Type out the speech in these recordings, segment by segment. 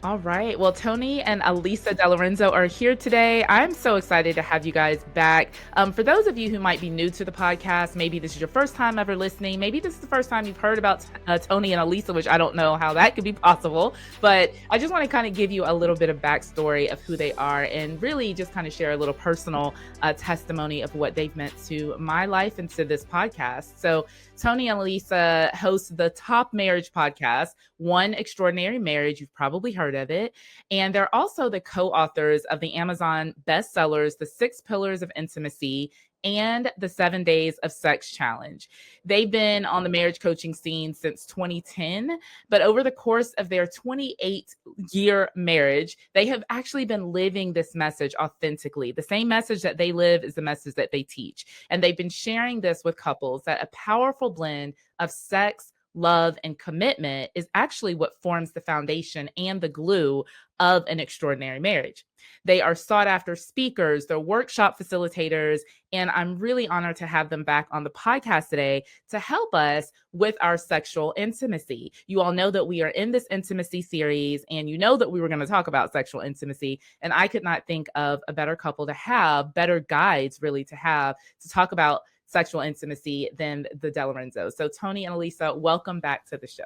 All right. Well, Tony and Alisa DiLorenzo are here today. I'm so excited to have you guys back. For those of you who might be new to the podcast, maybe this is your first time ever listening. Maybe this is the first time you've heard about Tony and Alisa, which I don't know how that could be possible. But I just want to kind of give you a little bit of backstory of who they are and really just kind of share a little personal testimony of what they've meant to my life and to this podcast. So Tony and Alisa host the top marriage podcast, One Extraordinary Marriage. You've probably heard of it. And they're also the co-authors of the Amazon bestsellers, The 6 Pillars of Intimacy and the 7 Days of Sex Challenge. They've been on the marriage coaching scene since 2010, but over the course of their 28-year marriage, they have actually been living this message authentically. The same message that they live is the message that they teach. And they've been sharing this with couples that a powerful blend of sex, love, and commitment is actually what forms the foundation and the glue of an extraordinary marriage. They are sought after speakers, they're workshop facilitators, and I'm really honored to have them back on the podcast today to help us with our sexual intimacy. You all know that we are in this intimacy series, and you know that we were going to talk about sexual intimacy, and I could not think of a better couple to have, better guides really to have to talk about sexual intimacy than the DiLorenzos. So Tony and Alisa, welcome back to the show.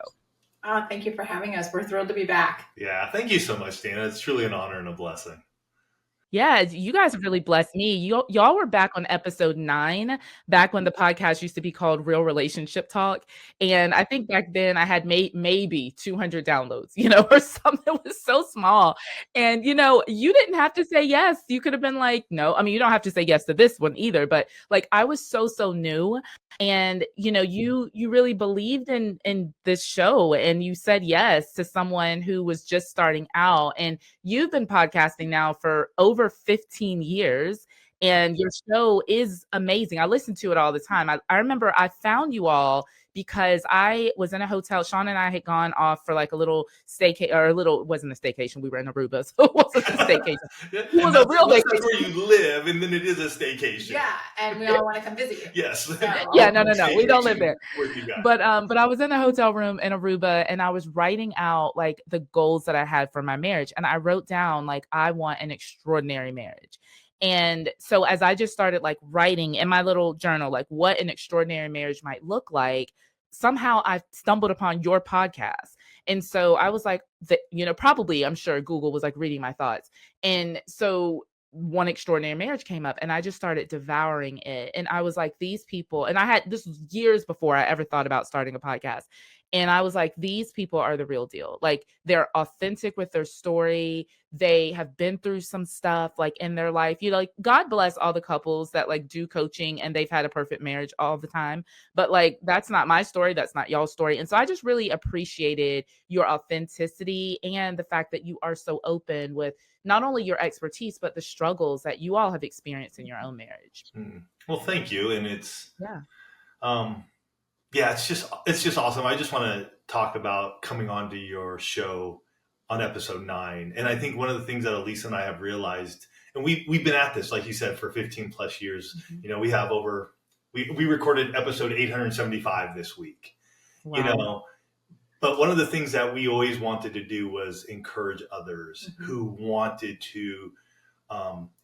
Thank you for having us. We're thrilled to be back. Yeah, thank you so much, Dana. It's truly an honor and a blessing. Yeah, you guys have really blessed me. Y'all were back on episode 9, back when the podcast used to be called Real Relationship Talk. And I think back then I had maybe 200 downloads, or something. It was so small. And, you didn't have to say yes. You could have been like, no. I mean, you don't have to say yes to this one either. But like, I was so new. And, you really believed in this show and you said yes to someone who was just starting out. And you've been podcasting now for over 15 years and your show is amazing. I listen to it all the time. I remember I found you all because I was in a hotel. Sean and I had gone off for like a little staycation, or it wasn't a staycation. We were in Aruba, so it wasn't a staycation. It was a real vacation. That's where you live, and then it is a staycation. Yeah, and we all want to come visit you. Yes. So, yeah, no. We don't live there. But I was in a hotel room in Aruba, and I was writing out like the goals that I had for my marriage, and I wrote down like I want an extraordinary marriage. And so as I just started like writing in my little journal, like what an extraordinary marriage might look like, somehow I stumbled upon your podcast. And so I was like, probably, I'm sure Google was like reading my thoughts. And so One Extraordinary Marriage came up and I just started devouring it. And I was like, these people, and this was years before I ever thought about starting a podcast. And I was like, these people are the real deal. Like they're authentic with their story. They have been through some stuff like in their life. Like God bless all the couples that like do coaching and they've had a perfect marriage all the time. But like, that's not my story. That's not y'all's story. And so I just really appreciated your authenticity and the fact that you are so open with not only your expertise, but the struggles that you all have experienced in your own marriage. Well, thank you. And it's, it's just awesome. I just want to talk about coming onto your show on episode 9. And I think one of the things that Alisa and I have realized, and we've been at this, like you said, for 15 plus years, we have we recorded episode 875 this week, Wow. But one of the things that we always wanted to do was encourage others who wanted to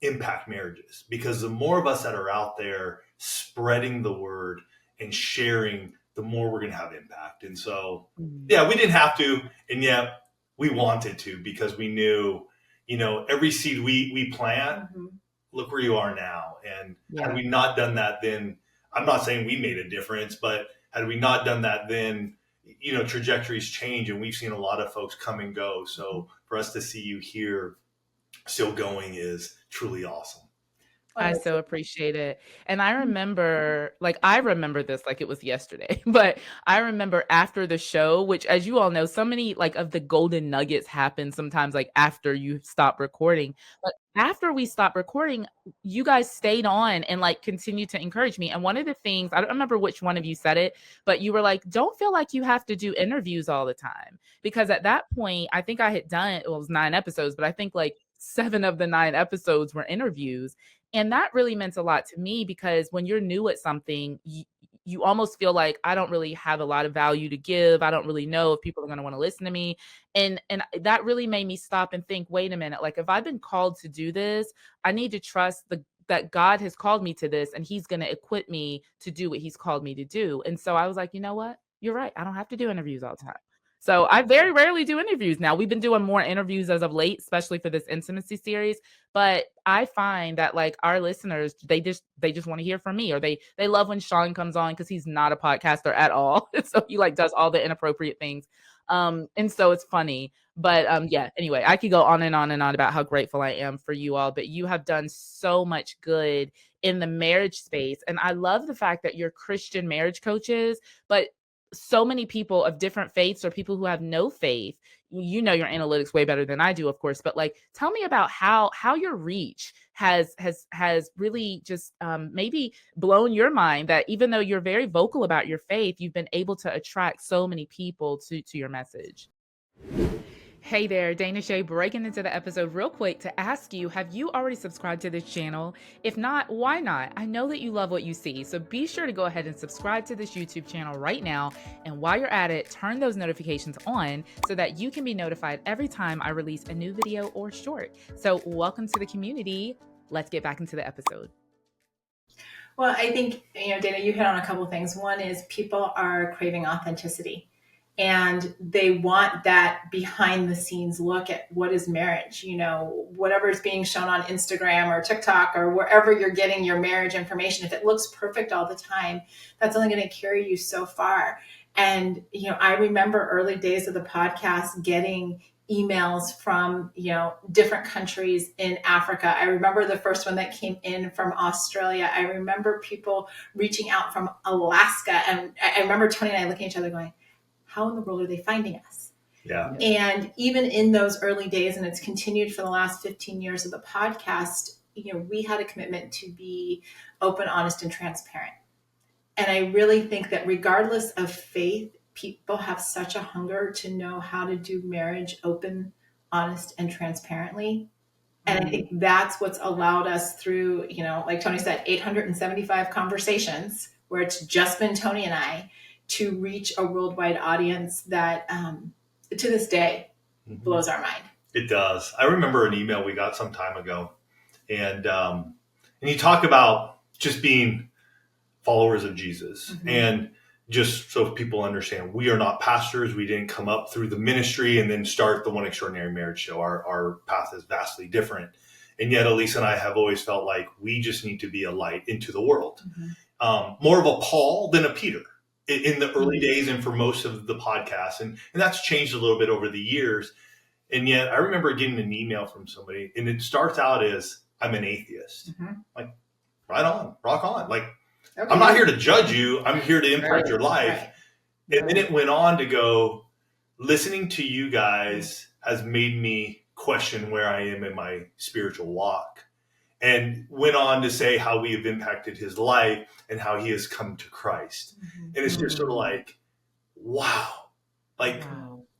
impact marriages, because the more of us that are out there spreading the word and sharing, the more we're going to have impact. And so, we didn't have to, and yet we wanted to, because we knew, every seed we plant, look where you are now. And had we not done that, then I'm not saying we made a difference, but had we not done that, then, trajectories change, and we've seen a lot of folks come and go. So for us to see you here still going is truly awesome. I so appreciate it. And I remember this like it was yesterday, but I remember after the show, which as you all know, so many like of the golden nuggets happen sometimes like after you stop recording. But after we stopped recording, you guys stayed on and like continued to encourage me. And one of the things, I don't remember which one of you said it, but you were like, don't feel like you have to do interviews all the time. Because at that point, I think I had done, it was 9 episodes, but I think like 7 of the 9 episodes were interviews. And that really meant a lot to me, because when you're new at something, you almost feel like I don't really have a lot of value to give. I don't really know if people are going to want to listen to me. And that really made me stop and think, wait a minute, like if I've been called to do this, I need to trust that God has called me to this and he's going to equip me to do what he's called me to do. And so I was like, you know what? You're right. I don't have to do interviews all the time. So I very rarely do interviews now. We've been doing more interviews as of late, especially for this intimacy series. But I find that like our listeners, they just want to hear from me, or they love when Sean comes on because he's not a podcaster at all. So he like does all the inappropriate things. And so it's funny. But yeah, anyway, I could go on and on and on about how grateful I am for you all, but you have done so much good in the marriage space. And I love the fact that you're Christian marriage coaches, but so many people of different faiths or people who have no faith, you know your analytics way better than I do, of course, but like tell me about how your reach has really just maybe blown your mind, that even though you're very vocal about your faith, you've been able to attract so many people to your message. Hey there, Dana Shay breaking into the episode real quick to ask you, have you already subscribed to this channel? If not, why not? I know that you love what you see, so be sure to go ahead and subscribe to this YouTube channel right now. And while you're at it, turn those notifications on so that you can be notified every time I release a new video or short. So welcome to the community. Let's get back into the episode. Well, I think, Dana, you hit on a couple of things. One is people are craving authenticity. And they want that behind the scenes look at what is marriage, whatever is being shown on Instagram or TikTok or wherever you're getting your marriage information. If it looks perfect all the time, that's only going to carry you so far. And, I remember early days of the podcast getting emails from, different countries in Africa. I remember the first one that came in from Australia. I remember people reaching out from Alaska. And I remember Tony and I looking at each other going, how in the world are they finding us? Yeah. And even in those early days, and it's continued for the last 15 years of the podcast, we had a commitment to be open, honest, and transparent. And I really think that regardless of faith, people have such a hunger to know how to do marriage open, honest, and transparently. And I think that's what's allowed us through, like Tony said, 875 conversations where it's just been Tony and I, to reach a worldwide audience that to this day blows our mind. It does. I remember an email we got some time ago, and you talk about just being followers of Jesus. And just so people understand, we are not pastors. We didn't come up through the ministry and then start the One Extraordinary Marriage Show. Our path is vastly different. And yet Alisa and I have always felt like we just need to be a light into the world. More of a Paul than a Peter in the early days and for most of the podcast. And that's changed a little bit over the years. And yet I remember getting an email from somebody, and it starts out as, I'm an atheist. Like, right on, rock on. Like, okay. I'm not here to judge you. I'm here to impact your life. And then it went on to go, listening to you guys has made me question where I am in my spiritual walk. And went on to say how we have impacted his life and how he has come to Christ. And it's just sort of like, wow. Like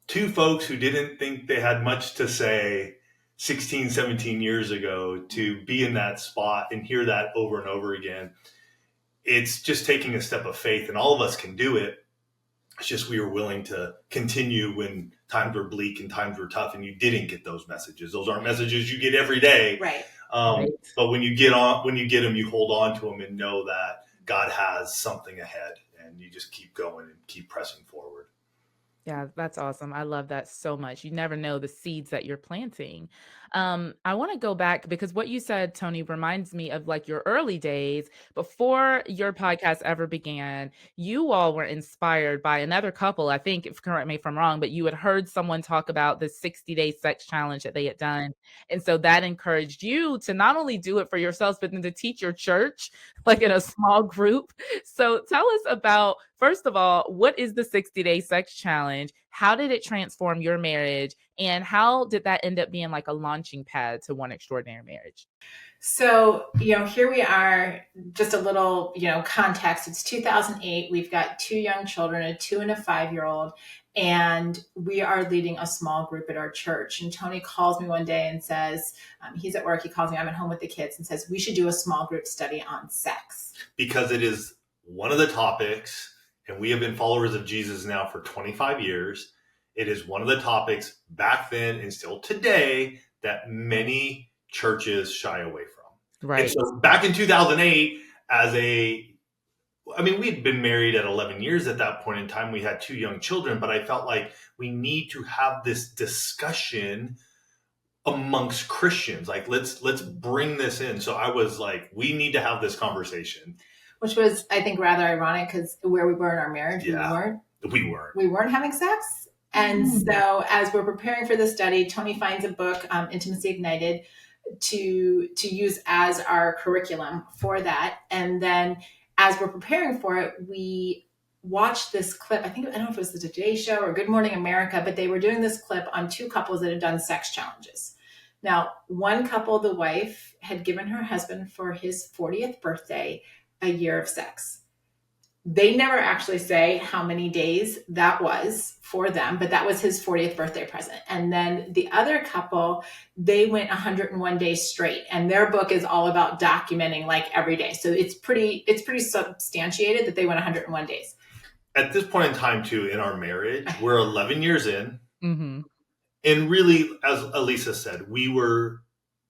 two folks who didn't think they had much to say 16, 17 years ago to be in that spot and hear that over and over again. It's just taking a step of faith, and all of us can do it. It's just we were willing to continue when times were bleak and times were tough and you didn't get those messages. Those aren't messages you get every day. Right. But when you get them, you hold on to them and know that God has something ahead, and you just keep going and keep pressing forward. Yeah, that's awesome. I love that so much. You never know the seeds that you're planting. I want to go back because what you said, Tony, reminds me of like your early days before your podcast ever began. You all were inspired by another couple. I think, if correct me if I'm wrong, but you had heard someone talk about the 60-day sex challenge that they had done. And so that encouraged you to not only do it for yourselves, but then to teach your church, like in a small group. So tell us about, first of all, what is the 60-day sex challenge? How did it transform your marriage? And how did that end up being like a launching pad to One Extraordinary Marriage? So, here we are, just a little, context. It's 2008. We've got two young children, a 2 and a 5-year-old, and we are leading a small group at our church. And Tony calls me one day and says, he's at work. He calls me, I'm at home with the kids, and says, we should do a small group study on sex. Because it is one of the topics, and we have been followers of Jesus now for 25 years. It is one of the topics back then and still today that many churches shy away from. Right. And so back in 2008, we'd been married at 11 years at that point in time. We had 2 young children, but I felt like we need to have this discussion amongst Christians. Like, let's bring this in. So I was like, we need to have this conversation. Which was, I think, rather ironic because where we were in our marriage, we weren't having sex. And so as we're preparing for the study, Tony finds a book, Intimacy Ignited, to use as our curriculum for that. And then as we're preparing for it, we watched this clip. I don't know if it was the Today Show or Good Morning America, but they were doing this clip on 2 couples that had done sex challenges. Now, one couple, the wife had given her husband for his 40th birthday a year of sex. They never actually say how many days that was for them, but that was his 40th birthday present. And then the other couple, they went 101 days straight, and their book is all about documenting like every day. So it's pretty substantiated that they went 101 days. At this point in time, too, in our marriage, we're 11 years in. Mm-hmm. And really, as Alisa said, we were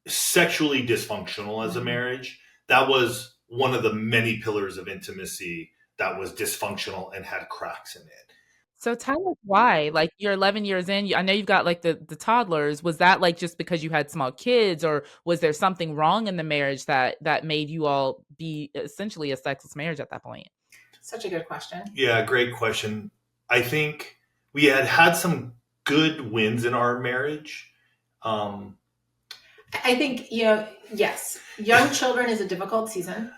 sexually dysfunctional as a marriage. That was one of the many pillars of intimacy that was dysfunctional and had cracks in it. So tell us why. Like, you're 11 years in. I know you've got like the toddlers. Was that like just because you had small kids, or was there something wrong in the marriage that made you all be essentially a sexless marriage at that point? Such a good question. Yeah, great question. I think we had some good wins in our marriage. I think, yes, young children is a difficult season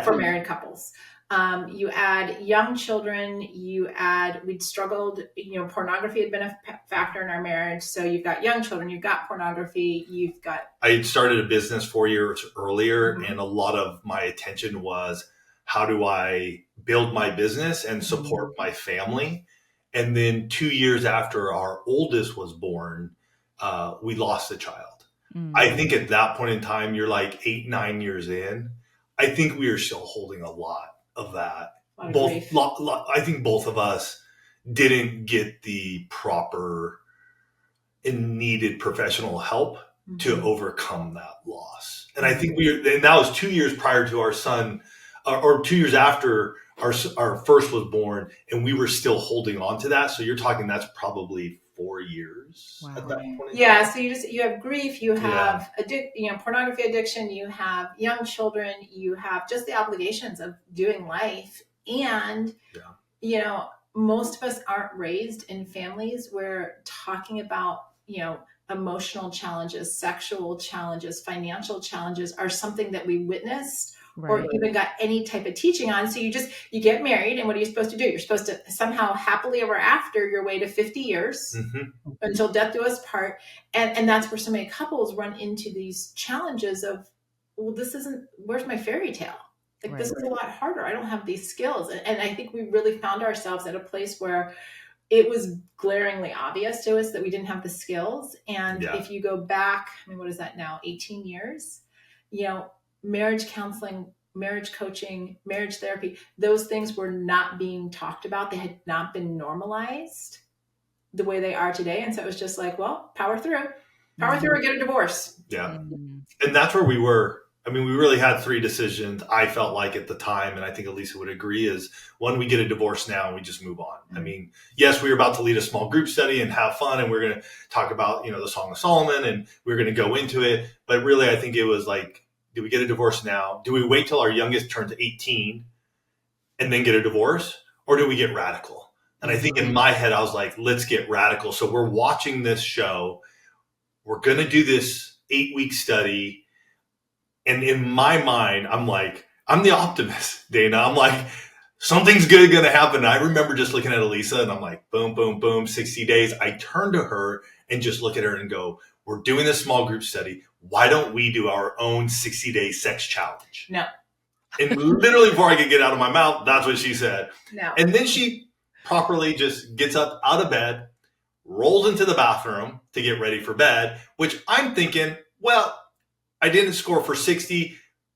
for married couples. You add young children, we'd struggled, pornography had been a factor in our marriage. So you've got young children, you've got pornography, I had started a business 4 years earlier, and a lot of my attention was, how do I build my business and support my family? And then 2 years after our oldest was born, we lost a child. I think at that point in time, you're like 8, 9 years in. I think we are still holding a lot of that. I think both of us didn't get the proper and needed professional help to overcome that loss. And I think and that was 2 years prior to our son, or 2 years after our first was born, and we were still holding on to that. So you're talking, that's probably 4 years at that point. Yeah. So you have grief, you have pornography addiction, you have young children, you have just the obligations of doing life. And, most of us aren't raised in families where talking about, emotional challenges, sexual challenges, financial challenges are something that we witnessed. Right. Or even got any type of teaching on. So you get married, and what are you supposed to do? You're supposed to somehow happily ever after your way to 50 years until death do us part. And that's where so many couples run into these challenges of, well, where's my fairy tale? Like, this is a lot harder. I don't have these skills. And I think we really found ourselves at a place where it was glaringly obvious to us that we didn't have the skills. And if you go back, what is that now? 18 years, marriage counseling, marriage coaching, marriage therapy, those things were not being talked about. They had not been normalized the way they are today. And so it was just like, well, power through or get a divorce. Yeah. And that's where we were. We really had 3 decisions, I felt like, at the time, and I think Alisa would agree, is one, we get a divorce now and we just move on. Yes, we were about to lead a small group study and have fun, and we're going to talk about, the Song of Solomon, and we're going to go into it. But really, I think it was like, do we get a divorce now? Do we wait till our youngest turns 18 and then get a divorce? Or do we get radical? And I think in my head, I was like, let's get radical. So we're watching this show. We're going to do this 8-week study. And in my mind, I'm like, I'm the optimist, Dana. I'm like, something's good going to happen. I remember just looking at Alisa, and I'm like, boom, boom, boom, 60 days. I turn to her and just look at her and go, we're doing this small group study. Why don't we do our own 60-day sex challenge? No. And literally before I could get out of my mouth, that's what she said. No. And then she properly just gets up out of bed, rolls into the bathroom to get ready for bed, which I'm thinking, well, I didn't score for 60,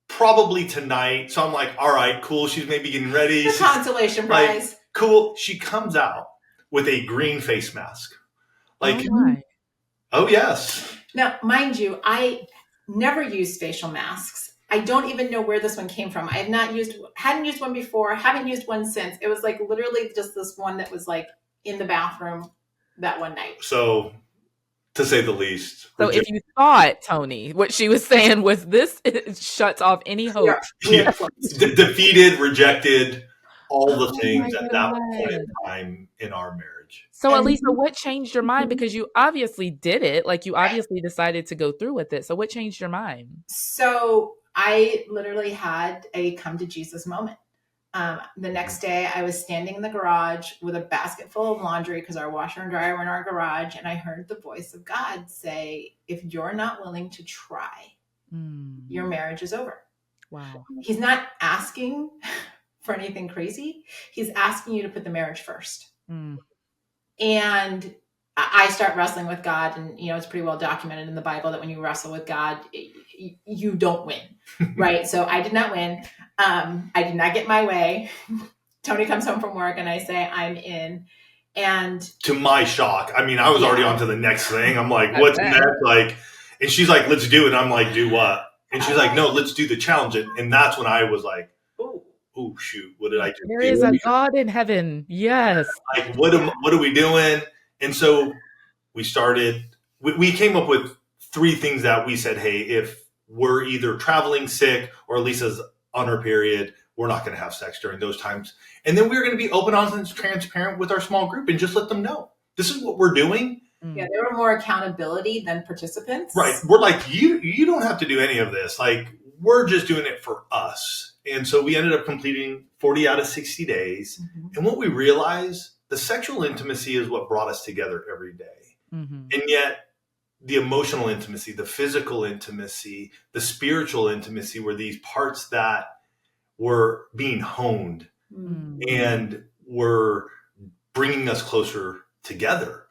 probably tonight. So I'm like, all right, cool. She's maybe getting ready. The consolation prize. Like, cool. She comes out with a green face mask. Like, Oh my. oh yes. Now, mind you, I never used facial masks. I don't even know where this one came from. I hadn't used one before, haven't used one since. It was like literally just this one that was like in the bathroom that one night. So, to say the least. So if you thought, Tony, what she was saying was this, it shuts off any hope. Yeah. Defeated, rejected, all the things my at that point in goodness. time in our marriage. So And- Alisa, what changed your mind? Because you obviously did it. Like you obviously decided to go through with it. So what changed your mind? So I literally had a come to Jesus moment. The next day I was standing in the garage with a basket full of laundry because our washer and dryer were in our garage. And I heard the voice of God say, if you're not willing to try, your marriage is over. Wow. He's not asking for anything crazy. He's asking you to put the marriage first. And I start wrestling with God, and it's pretty well documented in the Bible that when you wrestle with God, you don't win, right? So I did not win. I did not get my way. Tony comes home from work, and I say I'm in. And to my shock, I mean, I was already on to the next thing. I'm like, what's next? Like, and she's like, let's do it. And I'm like, do what? And she's like, no, let's do the challenge. And that's when I was like, oh shoot, what did I do? There is a God in heaven. Yes. Like, what are we doing? And so we started, we came up with 3 things that we said, hey, if we're either traveling sick or Lisa's on her period, we're not going to have sex during those times. And then we were going to be open, honest, and transparent with our small group and just let them know this is what we're doing. Yeah, there were more accountability than participants. Right. We're like, you don't have to do any of this. Like, we're just doing it for us. And so we ended up completing 40 out of 60 days. And what we realized, the sexual intimacy is what brought us together every day. And yet the emotional intimacy, the physical intimacy, the spiritual intimacy were these parts that were being honed and were bringing us closer together.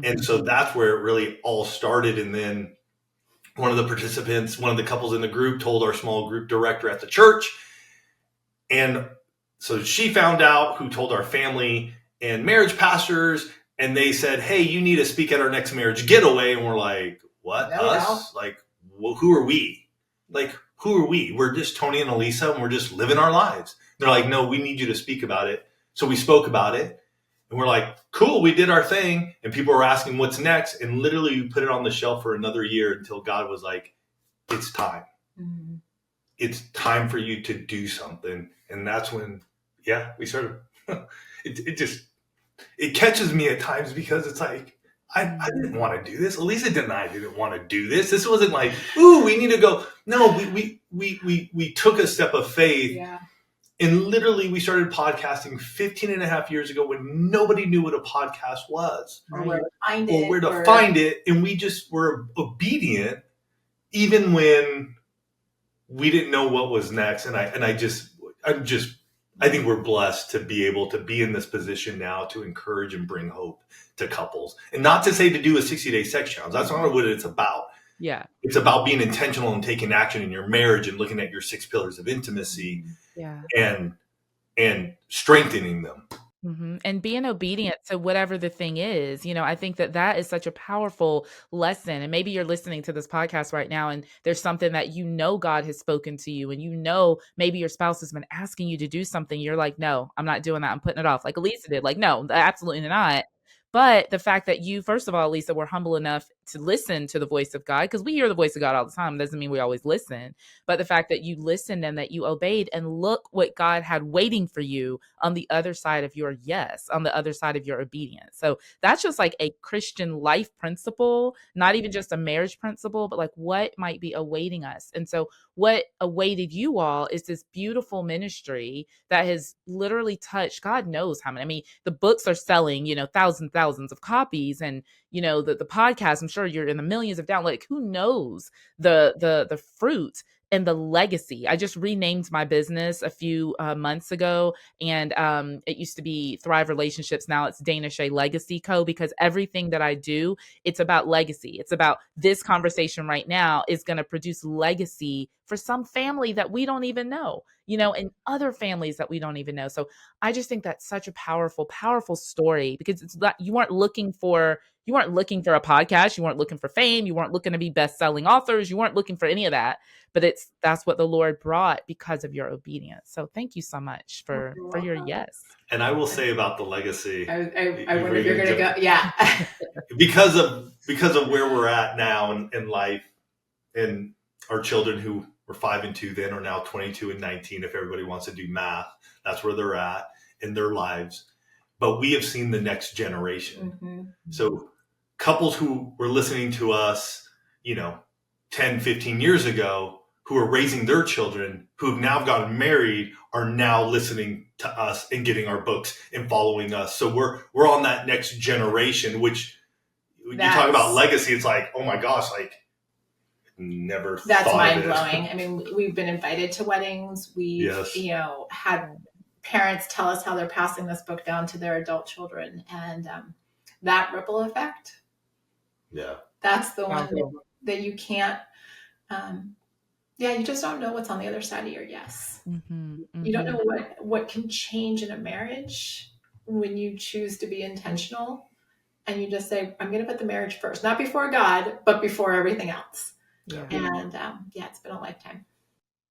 And so that's where it really all started. And then one of the participants, one of the couples in the group told our small group director at the church. And so she found out, who told our family and marriage pastors, and they said, hey, you need to speak at our next marriage getaway. And we're like, what? No, us? Like, well, who are we? Like, who are we? We're just Tony and Alisa, and we're just living our lives. They're like, no, we need you to speak about it. So we spoke about it. And we're like, cool, we did our thing. And people were asking what's next. And literally we put it on the shelf for another year until God was like, it's time. It's time for you to do something. And that's when, we started. It catches me at times because it's like, I didn't want to do this. Elisa didn't want to do this. This wasn't like, ooh, we need to go. No, we took a step of faith. Yeah. And literally we started podcasting 15 and a half years ago when nobody knew what a podcast was. Or where to find it. And we just were obedient even when we didn't know what was next. And I think we're blessed to be able to be in this position now to encourage and bring hope to couples. And not to say to do a 60-day sex challenge. That's not what it's about. Yeah. It's about being intentional and taking action in your marriage and looking at your 6 pillars of intimacy and strengthening them. And being obedient to whatever the thing is. I think that is such a powerful lesson. And maybe you're listening to this podcast right now and there's something that God has spoken to you, and maybe your spouse has been asking you to do something. You're like, no, I'm not doing that. I'm putting it off. Like Alisa did. Like, no, absolutely not. But the fact that you, first of all, Alisa, were humble enough to listen to the voice of God, because we hear the voice of God all the time, doesn't mean we always listen. But the fact that you listened and that you obeyed, and look what God had waiting for you on the other side of your yes, on the other side of your obedience. So that's just like a Christian life principle, not even just a marriage principle, but like what might be awaiting us. And so what awaited you all is this beautiful ministry that has literally touched, God knows how many. I mean, the books are selling, thousands of copies, and the podcast, I'm sure you're in the millions of downloads. Like, who knows the fruit and the legacy. I just renamed my business a few months ago, and it used to be Thrive Relationships. Now it's Dana Shea Legacy Co. Because everything that I do, it's about legacy. It's about this conversation right now is going to produce legacy for some family that we don't even know, and other families that we don't even know. So I just think that's such a powerful, powerful story, because it's that you weren't looking for a podcast, you weren't looking for fame, you weren't looking to be best-selling authors, you weren't looking for any of that, but that's what the Lord brought because of your obedience. So thank you so much for your yes. And I will say about the legacy, I wonder if you're going to go. Yeah. because of where we're at now in life, and our children who were 5 and 2 then are now 22 and 19. If everybody wants to do math, that's where they're at in their lives. But we have seen the next generation. Mm-hmm. So couples who were listening to us, 10, 15 years ago, who are raising their children, who have now gotten married, are now listening to us and getting our books and following us. So we're on that next generation, which you talk about legacy. It's like, oh my gosh, like never thought of it. That's mind blowing. I mean, we've been invited to weddings. We've, had parents tell us how they're passing this book down to their adult children, and that ripple effect. Yeah, that's the one that you can't. You just don't know what's on the other side of your yes. Mm-hmm, mm-hmm. You don't know what can change in a marriage when you choose to be intentional, and you just say, "I'm going to put the marriage first, not before God, but before everything else." Yeah. And it's been a lifetime.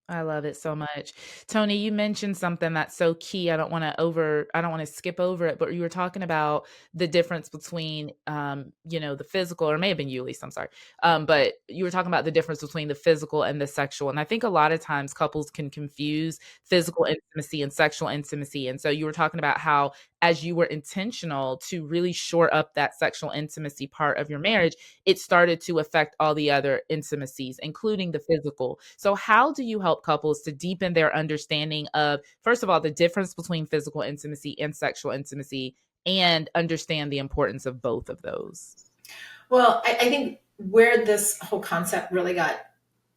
I love it so much. Tony, you mentioned something that's so key. I don't want to skip over it, but you were talking about the difference between, the physical, or it may have been you, Lisa, I'm sorry. But you were talking about the difference between the physical and the sexual. And I think a lot of times couples can confuse physical intimacy and sexual intimacy. And so you were talking about how, as you were intentional to really shore up that sexual intimacy part of your marriage, it started to affect all the other intimacies, including the physical. So how do you help couples to deepen their understanding of, first of all, the difference between physical intimacy and sexual intimacy, and understand the importance of both of those? Well, I think where this whole concept really got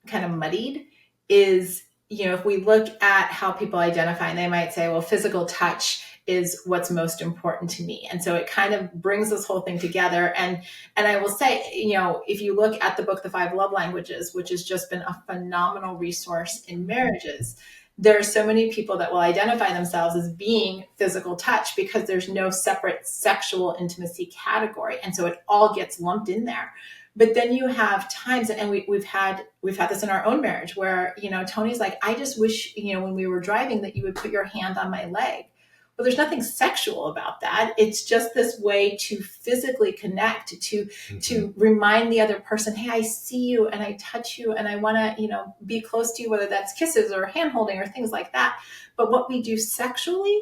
kind of muddied is, if we look at how people identify, and they might say, well, physical touch is what's most important to me. And so it kind of brings this whole thing together. And I will say, if you look at the book, The 5 Love Languages, which has just been a phenomenal resource in marriages, there are so many people that will identify themselves as being physical touch because there's no separate sexual intimacy category. And so it all gets lumped in there. But then you have times, and we've had this in our own marriage where, Tony's like, I just wish, when we were driving, that you would put your hand on my leg. Well, there's nothing sexual about that. It's just this way to physically connect, to remind the other person, hey, I see you and I touch you and I want to, be close to you, whether that's kisses or hand holding or things like that. But what we do sexually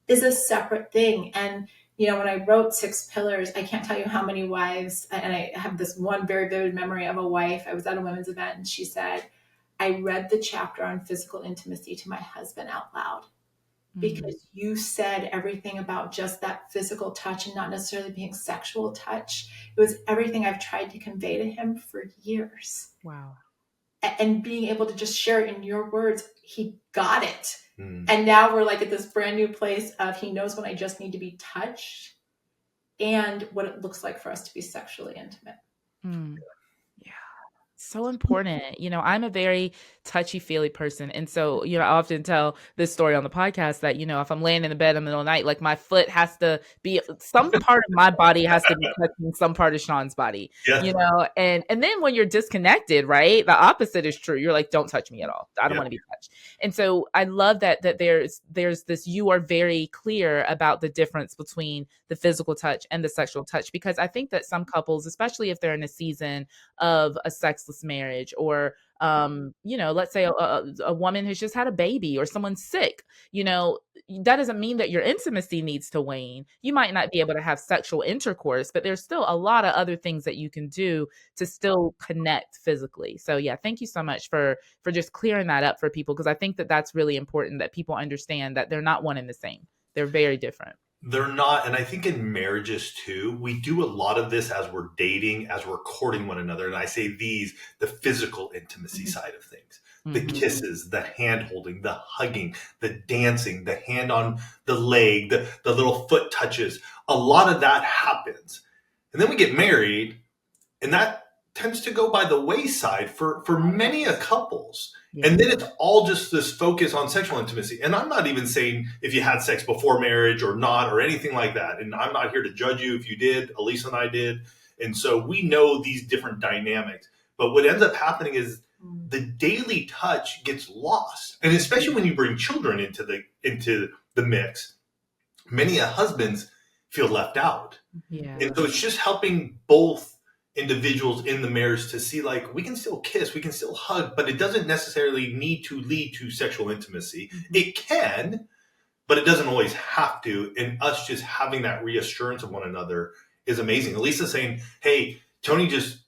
is a separate thing. And, when I wrote 6 Pillars, I can't tell you how many wives, and I have this one very vivid memory of a wife. I was at a women's event and she said, I read the chapter on physical intimacy to my husband out loud. Because you said everything about just that physical touch and not necessarily being sexual touch. It was everything I've tried to convey to him for years. Wow. And being able to just share it in your words, he got it. And now we're like at this brand new place of he knows when I just need to be touched and what it looks like for us to be sexually intimate. Yeah. So important. I'm a very touchy-feely person. And so, I often tell this story on the podcast that, if I'm laying in the bed in the middle of the night, like my foot has to be, some part of my body has to be touching some part of Sean's body, and then when you're disconnected, right, the opposite is true. You're like, don't touch me at all. I don't want to be touched. And so I love that there's this, you are very clear about the difference between the physical touch and the sexual touch, because I think that some couples, especially if they're in a season of a sexless marriage, or let's say a woman has just had a baby or someone's sick, that doesn't mean that your intimacy needs to wane. You might not be able to have sexual intercourse, but there's still a lot of other things that you can do to still connect physically. So yeah, thank you so much for just clearing that up for people, because I think that that's really important, that people understand that they're not one and the same. They're very different. They're not. And I think in marriages too, we do a lot of this as we're dating, as we're courting one another. And I say the physical intimacy side of things. The kisses, the hand holding, the hugging, the dancing, the hand on the leg, the little foot touches. A lot of that happens. And then we get married, and that tends to go by the wayside for many a couples. Yeah. And then it's all just this focus on sexual intimacy. And I'm not even saying if you had sex before marriage or not or anything like that. And I'm not here to judge you if you did. Alisa and I did. And so we know these different dynamics. But what ends up happening is the daily touch gets lost. And especially when you bring children into the mix, many husbands feel left out. Yeah. And so it's just helping both individuals in the marriage to see, like, we can still kiss, we can still hug, but it doesn't necessarily need to lead to sexual intimacy. It can, but it doesn't always have to. And us just having that reassurance of one another is amazing. Alisa's saying, hey, Tony just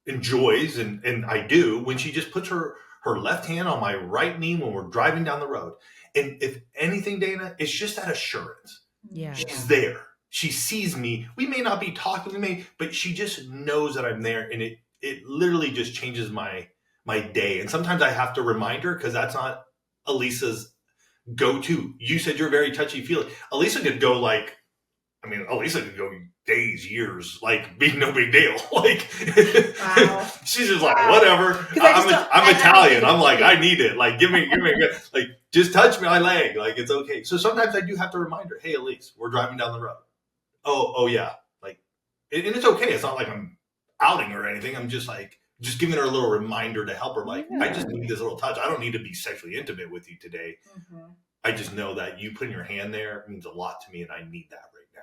enjoys, and I do, when she just puts her left hand on my right knee when we're driving down the road. And if anything, Dana, it's just that assurance. Yeah. She's there. She sees me. We may not be talking, but she just knows that I'm there. And it literally just changes my day. And sometimes I have to remind her, because that's not Alisa's go-to. You said you're very touchy-feely. Alisa could go Alisa could go days, years, like, being no big deal. Like, wow. She's just like, whatever. I'm Italian. I'm like, I need it. Like, give me, like, just touch my leg. Like, it's okay. So sometimes I do have to remind her, hey, Elise, we're driving down the road. Oh yeah. Like, and it's okay. It's not like I'm outing her or anything. I'm just giving her a little reminder to help her. Like, I just need this little touch. I don't need to be sexually intimate with you today. I just know that you putting your hand there means a lot to me, and I need that right now.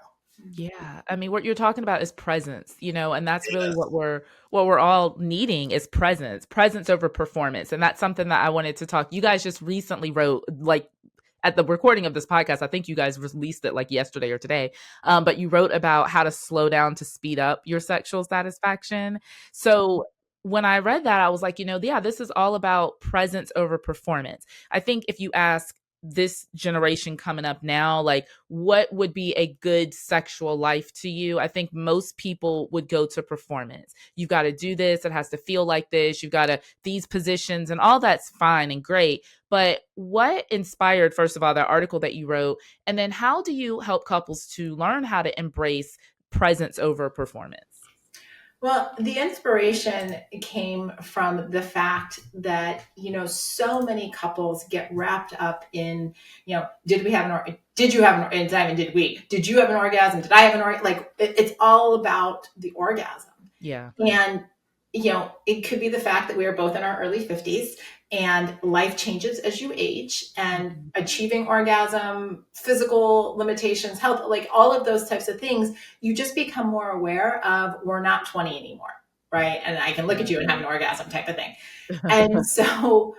Yeah. I mean, what you're talking about is presence, and that's really what we're all needing is presence over performance. And that's something that I wanted to talk. You guys just recently wrote, like, at the recording of this podcast, I think you guys released it like yesterday or today. But you wrote about how to slow down to speed up your sexual satisfaction. So when I read that, I was like, this is all about presence over performance. I think if you ask this generation coming up now, like, what would be a good sexual life to you? I think most people would go to performance. You've got to do this. It has to feel like this. You've got these positions, and all that's fine and great. But what inspired, first of all, that article that you wrote? And then how do you help couples to learn how to embrace presence over performance? Well, the inspiration came from the fact that, so many couples get wrapped up in, did you have an orgasm? Did I have an orgasm? Like, it's all about the orgasm. Yeah. And, it could be the fact that we are both in our early 50s and life changes as you age, and achieving orgasm, physical limitations, health, like all of those types of things, you just become more aware of, we're not 20 anymore, right? And I can look at you and have an orgasm type of thing. And so,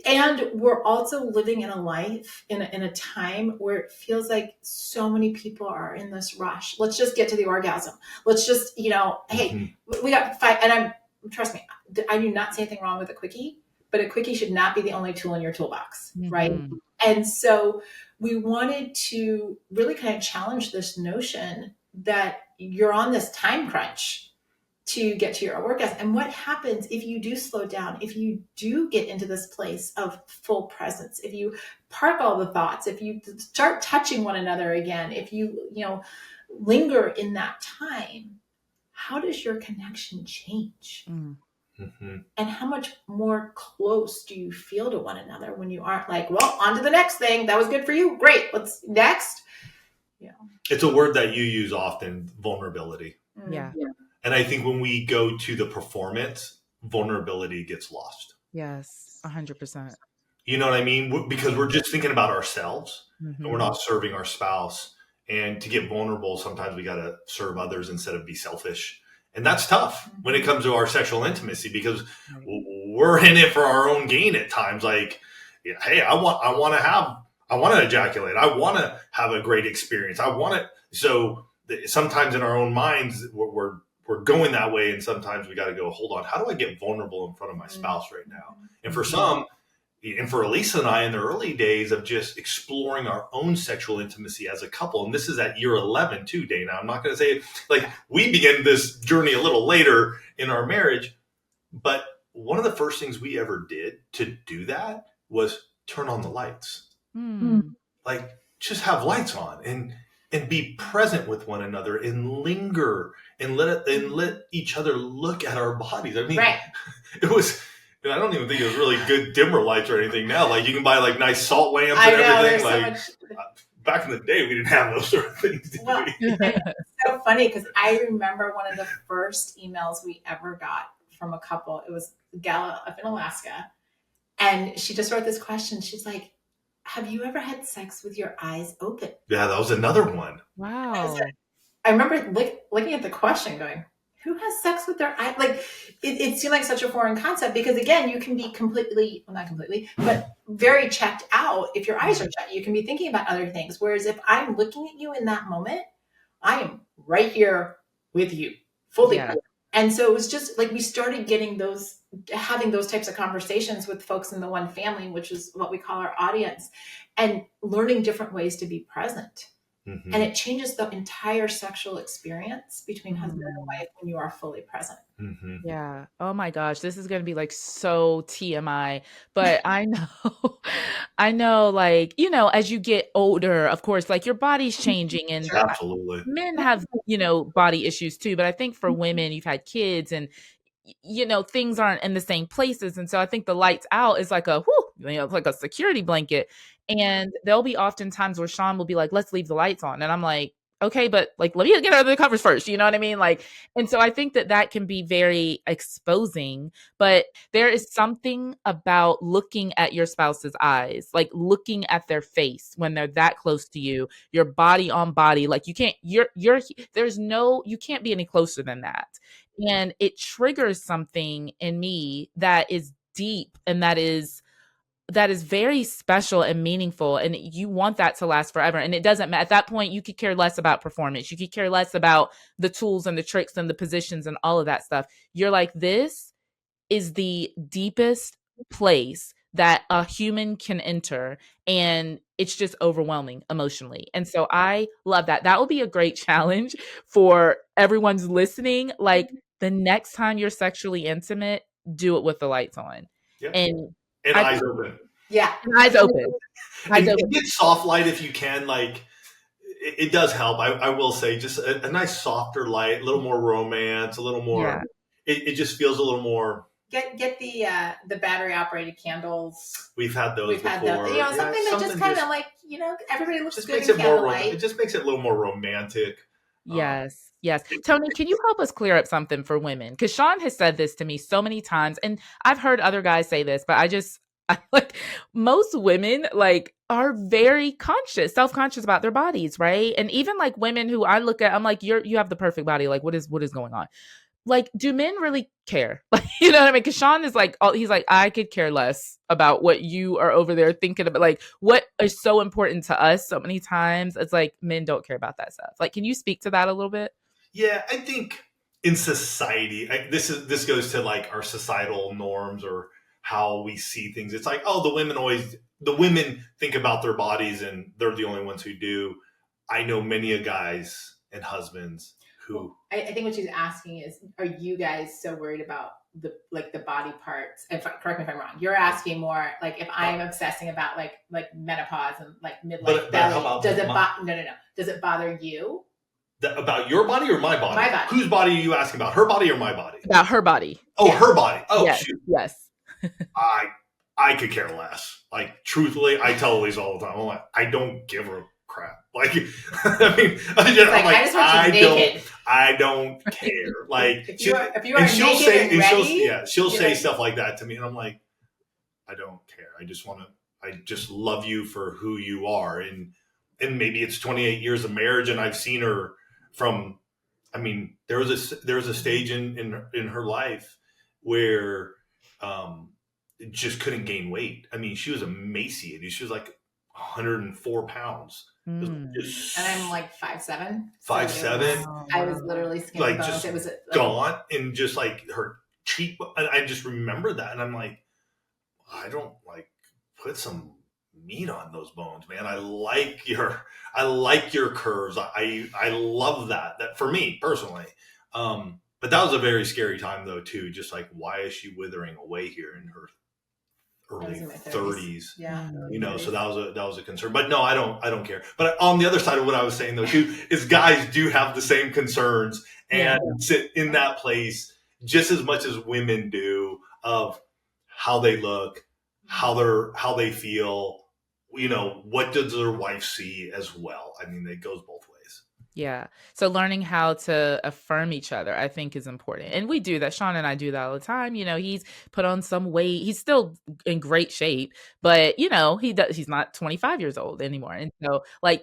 and we're also living in a life, in a time where it feels like so many people are in this rush. Let's just get to the orgasm. Let's just, hey, we got 5, and trust me, I do not see anything wrong with a quickie, but a quickie should not be the only tool in your toolbox, right? And so we wanted to really kind of challenge this notion that you're on this time crunch to get to your orgasm. And what happens if you do slow down, if you do get into this place of full presence, if you park all the thoughts, if you start touching one another again, if you, linger in that time, how does your connection change? And how much more close do you feel to one another when you aren't like, well, on to the next thing. That was good for you. Great. What's next? Yeah. It's a word that you use often, vulnerability. Yeah. And I think when we go to the performance, vulnerability gets lost. Yes, 100%. You know what I mean? Because we're just thinking about ourselves, and we're not serving our spouse. And to get vulnerable, sometimes we got to serve others instead of be selfish. And that's tough when it comes to our sexual intimacy, because we're in it for our own gain at times. Like, hey, I want to ejaculate. I want to have a great experience. So sometimes in our own minds, we're going that way. And sometimes we got to go, hold on, how do I get vulnerable in front of my spouse right now? And for some, and for Alisa and I, in the early days of just exploring our own sexual intimacy as a couple, and this is at year 11 too, Dana. I'm not going to say, like, we began this journey a little later in our marriage, but one of the first things we ever did to do that was turn on the lights. Mm. Like, just have lights on and be present with one another and linger and let each other look at our bodies. I mean, Right. it was. And I don't even think it was really good dimmer lights or anything now. Like, you can buy like nice salt lamps and everything. Like, back in the day, we didn't have those sort of things. Did Well, we? it's so funny because I remember one of the first emails we ever got from a couple. It was a gal up in Alaska, and she just wrote this question. She's like, "Have you ever had sex with your eyes open?" Yeah, that was another one. Wow. I remember looking at the question, going, "Who has sex with their eye?" Like, it seemed like such a foreign concept because, again, you can be completely, well, not completely, but very checked out. If your eyes are shut, you can be thinking about other things. Whereas if I'm looking at you in that moment, I am right here with you, fully present. And so it was just like we started having those types of conversations with folks in the one family, which is what we call our audience, and learning different ways to be present. Mm-hmm. And it changes the entire sexual experience between husband and wife when you are fully present. Mm-hmm. Yeah. Oh my gosh, this is going to be like so TMI, but I know, like, as you get older, of course, like your body's changing and Absolutely. men have, body issues too, but I think for women, you've had kids and things aren't in the same places. And so I think the lights out is like it's like a security blanket. And there'll be often times where Sean will be like, let's leave the lights on. And I'm like, okay, but like, let me get under the covers first. You know what I mean? Like, and so I think that can be very exposing, but there is something about looking at your spouse's eyes, like looking at their face when they're that close to you, your body on body. Like you can't be any closer than that. And it triggers something in me that is deep and that is very special and meaningful. And you want that to last forever. And it doesn't matter. At that point, you could care less about performance. You could care less about the tools and the tricks and the positions and all of that stuff. You're like, this is the deepest place that a human can enter. And it's just overwhelming emotionally. And so I love that. That will be a great challenge for everyone's listening. Like the next time you're sexually intimate, do it with the lights on. Yep. And eyes open. Yeah. Eyes open. And get soft light if you can. Like, it does help. I will say, just a nice softer light, a little more romance, a little more. Yeah. It just feels a little more. Get the battery operated candles. We've had those before. Something that just kind of like, everybody looks just good makes in it candlelight. It just makes it a little more romantic. Yes. Yes. Tony, can you help us clear up something for women? Because Sean has said this to me so many times, and I've heard other guys say this, but I like most women like are very conscious, self-conscious about their bodies, right? And even like women who I look at, I'm like, you have the perfect body. Like, what is going on? Like, do men really care? Like, you know what I mean? Because Sean is like, he's like, I could care less about what you are over there thinking about. Like, what is so important to us so many times? It's like men don't care about that stuff. Like, can you speak to that a little bit? Yeah, I think in society, this goes to like our societal norms or how we see things. It's like, oh, the women think about their bodies and they're the only ones who do. I know many of guys and husbands who. I think what she's asking is, are you guys so worried about the body parts? Correct me if I'm wrong. You're asking more like if I'm obsessing about like menopause and like midlife belly. Does it no? Does it bother you? About your body or my body? My body. Whose body are you asking about? Her body or my body? About her body. Oh, yeah. Her body. Oh, yes. Shoot. Yes. I could care less. Like, truthfully, I tell Elise all the time, I'm like, I don't give a crap. Like, I mean, I don't care. Like, if you are she'll say, and ready, she'll say stuff like that to me, and I'm like, I don't care. I just love you for who you are, and maybe it's 28 years of marriage, and I've seen her from. I mean, there was a stage in her life where just couldn't gain weight. I mean, she was emaciated. She was like 104 pounds. And I'm like 5'7". 5'7". I was literally skinny like bones. just It was gaunt and just like her cheek. And I just remember that, and I'm like, I don't like put some meat on those bones, man. I like your curves. I love that for me personally. But that was a very scary time though too. Just like, why is she withering away here in her early 30s? Yeah. You know, so that was a concern. But no, I don't care. But on the other side of what I was saying though too is guys do have the same concerns and sit in that place just as much as women do of how they look, how they feel, you know, what does their wife see as well. I mean, it goes both ways. Yeah. So learning how to affirm each other, I think, is important. And we do that. Sean and I do that all the time. You know, he's put on some weight. He's still in great shape, but you know, he's not 25 years old anymore. And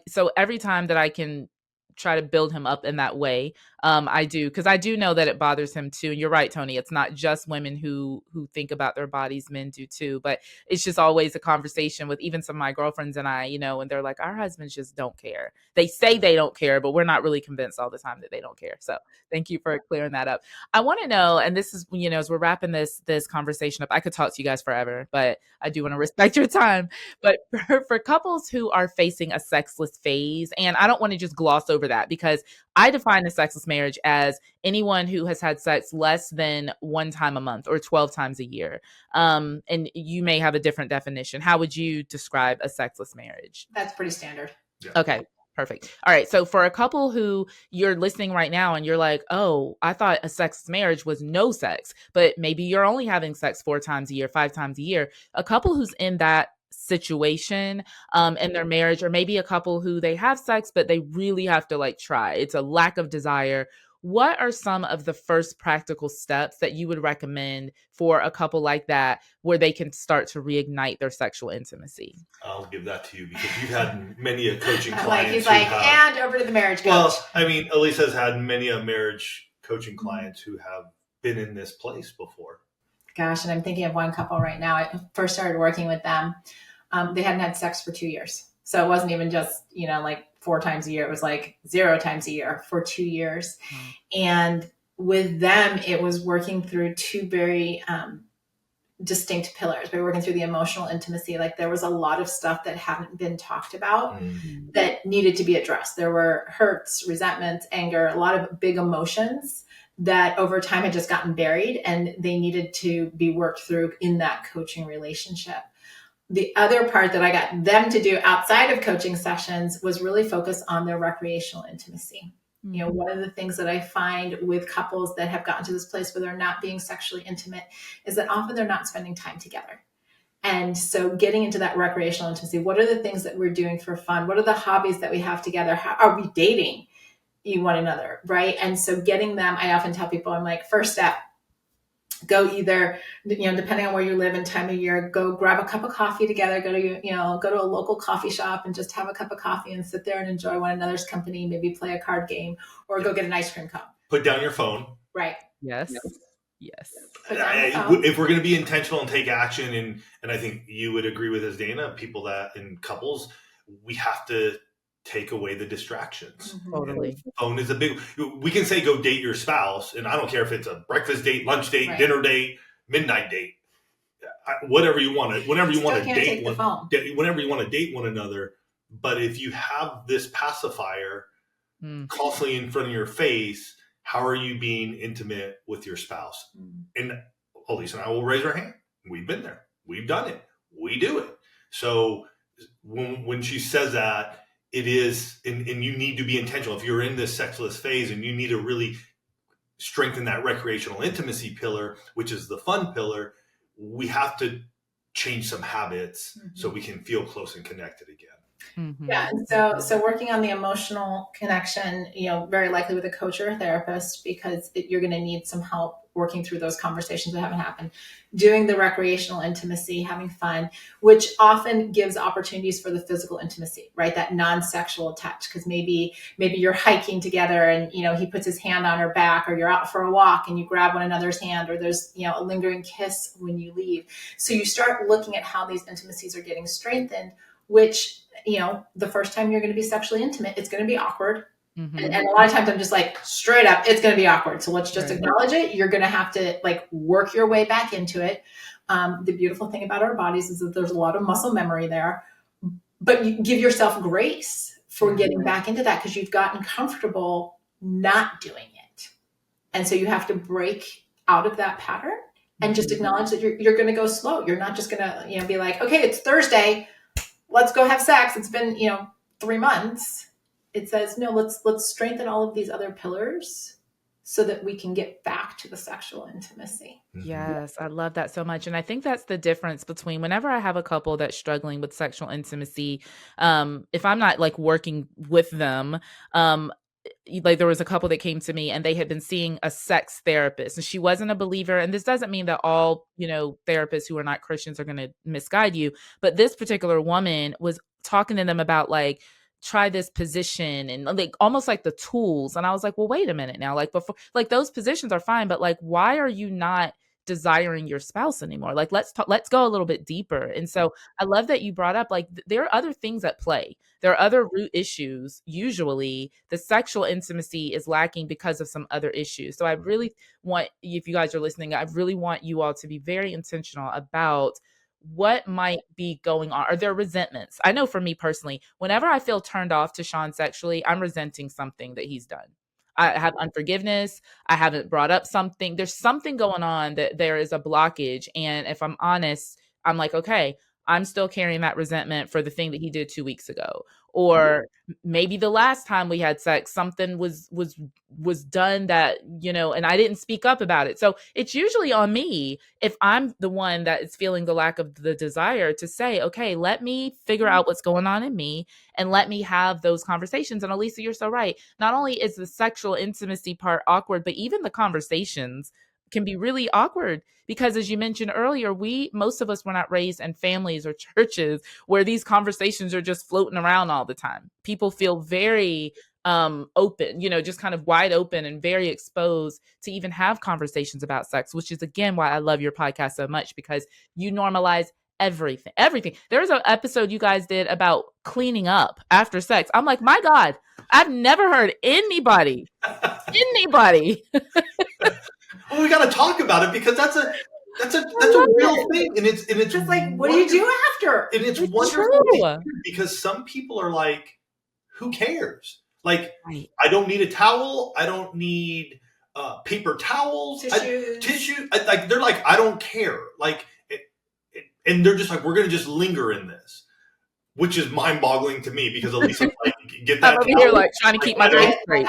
so every time that I can try to build him up in that way, I do, because I do know that it bothers him too. And you're right, Tony. It's not just women who think about their bodies, men do too. But it's just always a conversation with even some of my girlfriends and I, you know, and they're like, our husbands just don't care. They say they don't care, but we're not really convinced all the time that they don't care. So thank you for clearing that up. I want to know, and this is, you know, as we're wrapping this conversation up, I could talk to you guys forever, but I do want to respect your time. But for couples who are facing a sexless phase, and I don't want to just gloss over that, because I define a sexless marriage as anyone who has had sex less than one time a month or 12 times a year. And you may have a different definition. How would you describe a sexless marriage? That's pretty standard. Yeah. Okay. Perfect. All right. So for a couple who you're listening right now and you're like, oh, I thought a sexless marriage was no sex, but maybe you're only having sex 4 times a year, 5 times a year. A couple who's in that situation in their marriage, or maybe a couple who they have sex, but they really have to like try. It's a lack of desire. What are some of the first practical steps that you would recommend for a couple like that, where they can start to reignite their sexual intimacy? I'll give that to you because you've had many a coaching clients. Like he's like, and over to the marriage coach. Well, I mean, Alisa's had many a marriage coaching clients who have been in this place before. Gosh, and I'm thinking of one couple right now. I first started working with them. They hadn't had sex for 2 years. So it wasn't even just, you know, like 4 times a year. It was like 0 times a year for 2 years. And with them, it was working through 2 very distinct pillars. We were working through the emotional intimacy. Like there was a lot of stuff that hadn't been talked about that needed to be addressed. There were hurts, resentments, anger, a lot of big emotions that over time had just gotten buried, and they needed to be worked through in that coaching relationship. The other part that I got them to do outside of coaching sessions was really focus on their recreational intimacy. Mm-hmm. You know, one of the things that I find with couples that have gotten to this place where they're not being sexually intimate is that often they're not spending time together. And so getting into that recreational intimacy, what are the things that we're doing for fun? What are the hobbies that we have together? How are we dating one another, right? And so getting them, I often tell people, I'm like, first step, go either, you know, depending on where you live and time of year, go grab a cup of coffee together, go to a local coffee shop and just have a cup of coffee and sit there and enjoy one another's company, maybe play a card game or go get an ice cream cone. Put down your phone. Right. Yes. If we're going to be intentional and take action, and I think you would agree with us, Dana, people that in couples, we have to take away the distractions. Mm-hmm. Totally. Phone is a big, we can say go date your spouse, and I don't care if it's a breakfast date, lunch date, dinner date, midnight date, whenever you want to date whenever you want to date one another. But if you have this pacifier constantly in front of your face, how are you being intimate with your spouse? And Elise and I will raise our hand. We've been there. We've done it. We do it. So when she says that, it is, and you need to be intentional. If you're in this sexless phase and you need to really strengthen that recreational intimacy pillar, which is the fun pillar, we have to change some habits so we can feel close and connected again. Mm-hmm. Yeah. And so working on the emotional connection, you know, very likely with a coach or a therapist, because you're going to need some help working through those conversations that haven't happened, doing the recreational intimacy, having fun, which often gives opportunities for the physical intimacy, right? That non-sexual touch, because maybe you're hiking together and, you know, he puts his hand on her back, or you're out for a walk and you grab one another's hand, or there's, you know, a lingering kiss when you leave. So you start looking at how these intimacies are getting strengthened, which, you know, the first time you're going to be sexually intimate, it's going to be awkward. Mm-hmm. And a lot of times I'm just like, straight up, it's going to be awkward. So let's just acknowledge it. You're going to have to like work your way back into it. The beautiful thing about our bodies is that there's a lot of muscle memory there, but you give yourself grace for getting back into that, because you've gotten comfortable not doing it. And so you have to break out of that pattern and just acknowledge that you're going to go slow. You're not just going to, be like, okay, it's Thursday, let's go have sex. It's been, 3 months. It says, no, let's strengthen all of these other pillars so that we can get back to the sexual intimacy. Yes, I love that so much. And I think that's the difference between whenever I have a couple that's struggling with sexual intimacy, if I'm not like working with them, like there was a couple that came to me and they had been seeing a sex therapist and she wasn't a believer. And this doesn't mean that all, therapists who are not Christians are going to misguide you. But this particular woman was talking to them about like, try this position and like almost like the tools. And I was like, well, wait a minute now. Like before, like those positions are fine, but like, why are you not desiring your spouse anymore? Like, let's go a little bit deeper. And so I love that you brought up, like, there are other things at play. There are other root issues. Usually the sexual intimacy is lacking because of some other issues. So I really want, if you guys are listening, I really want you all to be very intentional about what might be going on. Are there resentments? I know for me personally, whenever I feel turned off to Sean sexually, I'm resenting something that he's done. I have unforgiveness. I haven't brought up something. There's something going on that there is a blockage. And if I'm honest, I'm like, okay, I'm still carrying that resentment for the thing that he did 2 weeks ago. Or maybe the last time we had sex, something was done that, and I didn't speak up about it. So it's usually on me if I'm the one that is feeling the lack of the desire to say, okay, let me figure out what's going on in me and let me have those conversations. And Alisa, you're so right. Not only is the sexual intimacy part awkward, but even the conversations can be really awkward because, as you mentioned earlier, most of us were not raised in families or churches where these conversations are just floating around all the time. People feel very open, just kind of wide open and very exposed to even have conversations about sex, which is again why I love your podcast so much, because you normalize everything. There's an episode you guys did about cleaning up after sex. I'm like, my God, I've never heard anybody Well, we got to talk about it because that's a real thing, and it's just like, what do you do after? And it's wonderful because some people are like, who cares? Like, right. I don't need a towel. I don't need paper towels, tissue. Like they're like, I don't care. Like, and they're just like, we're gonna just linger in this. Which is mind-boggling to me because Alisa like get that. I'm over here like trying to keep my drink straight.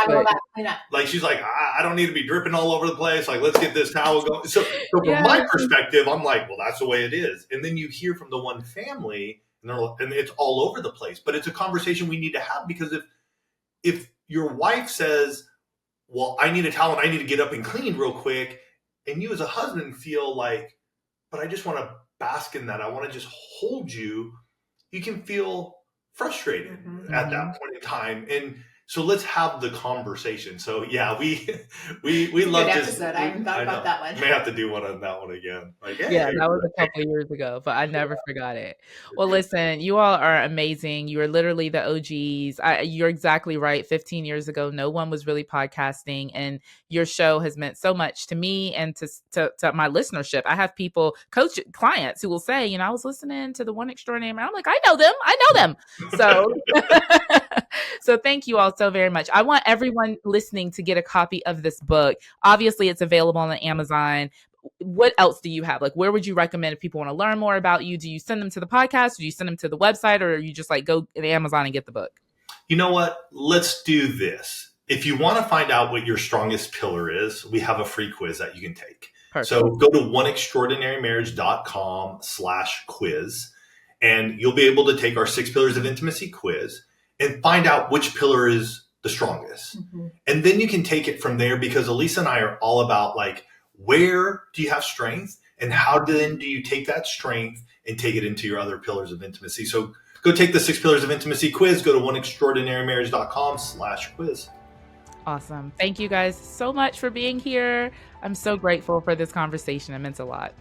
Like she's like, I don't need to be dripping all over the place. Like, let's get this towel going. So from my perspective, I'm like, well, that's the way it is. And then you hear from the one family, and it's all over the place. But it's a conversation we need to have because if your wife says, well, I need a towel and I need to get up and clean real quick, and you as a husband feel like, but I just want to bask in that. I want to just hold you. You can feel frustrated at that point in time. And so let's have the conversation. So yeah, we love this. I haven't thought about that one. May have to do one on that one again. Like, hey, yeah, that was a couple of years ago, but I never forgot it. Well, listen, you all are amazing. You are literally the OGs. You're exactly right. 15 years ago, no one was really podcasting, and your show has meant so much to me and to my listenership. I have clients who will say, I was listening to the One Extraordinary Man. I'm like, I know them. So, so thank you all so very much. I want everyone listening to get a copy of this book. Obviously, it's available on Amazon. What else do you have? Like, where would you recommend if people want to learn more about you? Do you send them to the podcast? Do you send them to the website? Or you just like go to Amazon and get the book? You know what? Let's do this. If you want to find out what your strongest pillar is, we have a free quiz that you can take. Perfect. So go to oneextraordinarymarriage.com/quiz, and you'll be able to take our 6 pillars of intimacy quiz and find out which pillar is the strongest. And then you can take it from there, because Alisa and I are all about like, where do you have strength and how then do you take that strength and take it into your other pillars of intimacy? So go take the 6 pillars of intimacy quiz, go to oneextraordinarymarriage.com/quiz. Awesome. Thank you guys so much for being here. I'm so grateful for this conversation. It meant a lot.